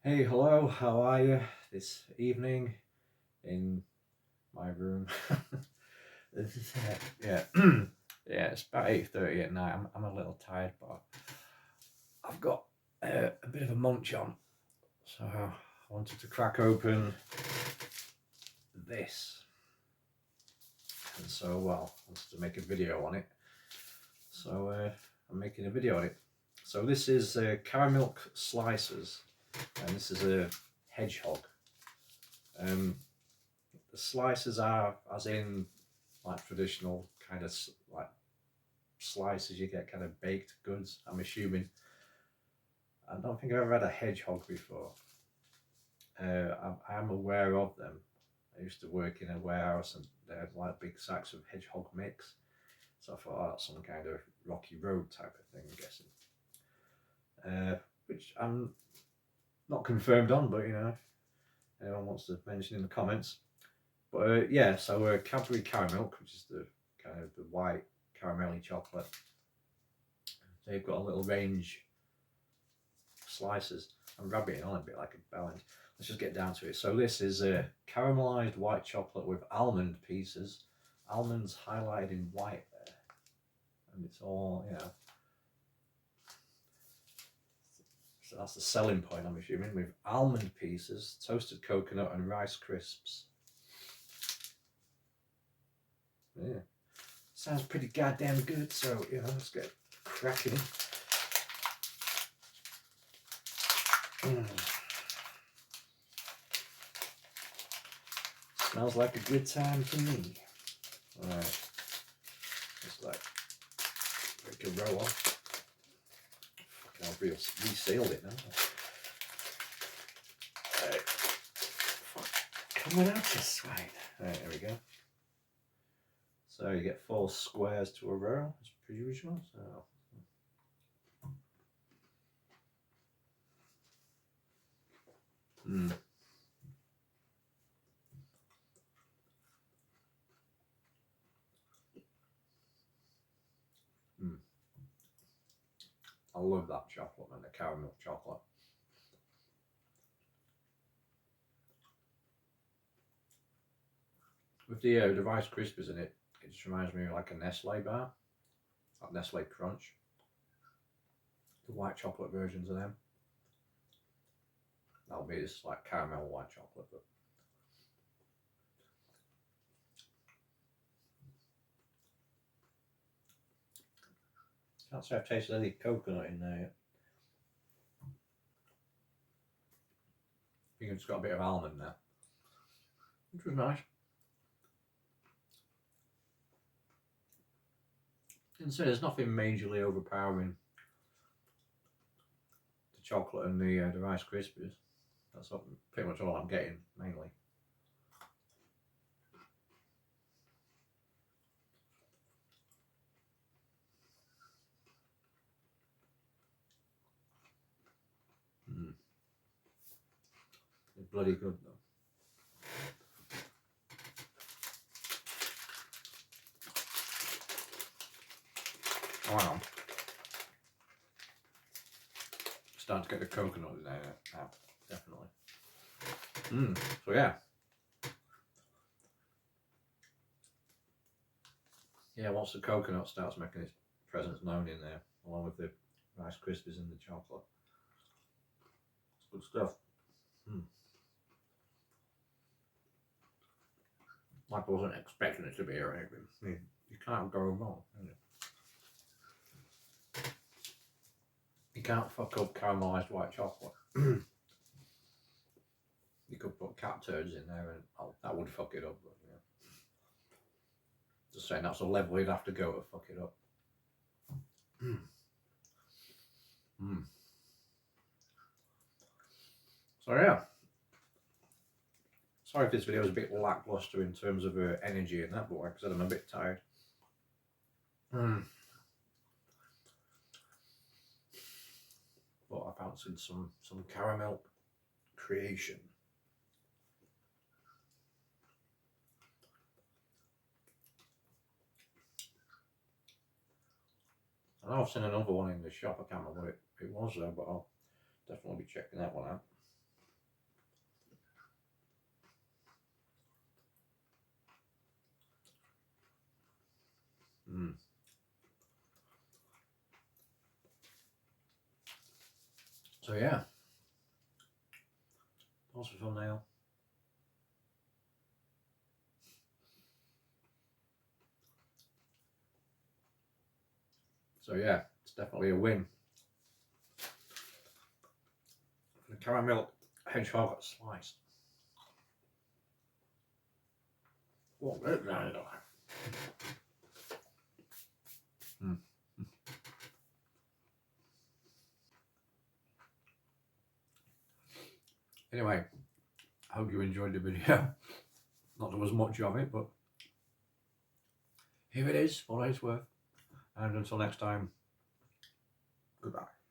Hey, hello, how are you this evening in my room? Yeah, yeah, it's about 8:30 at night. I'm a little tired, but I've got a bit of a munch on, so I wanted to crack open this. And so, well, I wanted to make a video on it. So I'm making a video on it. So this is Caramilk slices, and this is a Hedgehog. The slices are as in like traditional kind of like slices you get, kind of baked goods, I'm assuming. I don't think I've ever had a Hedgehog before. I'm aware of them. I used to work in a warehouse and they had like big sacks of Hedgehog mix. So I thought, oh, that's some kind of Rocky Road type of thing, I'm guessing. Which I'm not confirmed on, but you know, if anyone wants to mention in the comments. But yeah, so Cadbury Caramilk, which is the kind of the white caramelly chocolate. They've got a little range of slices. I'm rubbing it on a bit like a bellend. Let's just get down to it. So this is a caramelized white chocolate with almond pieces. Almonds highlighted in white there. And it's all, you know. So that's the selling point, I'm assuming, with almond pieces, toasted coconut and Rice Crisps. Yeah. Sounds pretty goddamn good, so, you know, let's get cracking. Smells like a good time to me. Alright. Just like break a row off. Fucking I've resealed it now. Alright. Coming out this way. Alright, there we go. So you get 4 squares to a row, as per usual. So I love that chocolate, man, the caramel chocolate. With the Rice Krispies in it, it just reminds me of like a Nestle bar, like Nestle Crunch. The white chocolate versions of them. That'll be this like caramel white chocolate, but can't say I've tasted any coconut in there yet. I think it's got a bit of almond there, which was nice. And so there's nothing majorly overpowering the chocolate and the Rice Krispies. That's pretty much all I'm getting, mainly. It's bloody good though. Wow. Starting to get the coconut in there now, definitely. So yeah. Yeah, once the coconut starts making its presence known in there, along with the Rice Krispies and the chocolate. It's good stuff. Like I wasn't expecting it to be or anything. I mean, you can't go wrong, can you? You can't fuck up caramelised white chocolate. You could put cat turds in there and that would fuck it up. But, you know. Just saying that's a level you'd have to go to fuck it up. So yeah. Sorry if this video is a bit lackluster in terms of energy and that, but like I said, I'm a bit tired. But I fancied some Caramilk creation. I know I've seen another one in the shop. I can't remember what it was though, but I'll definitely be checking that one out. So yeah, pause the thumbnail. So yeah, it's definitely a win. The Caramilk Hedgehog slice. What is that? Anyway, I hope you enjoyed the video. Not there was much of it, but here it is, for what it's worth. And until next time, goodbye.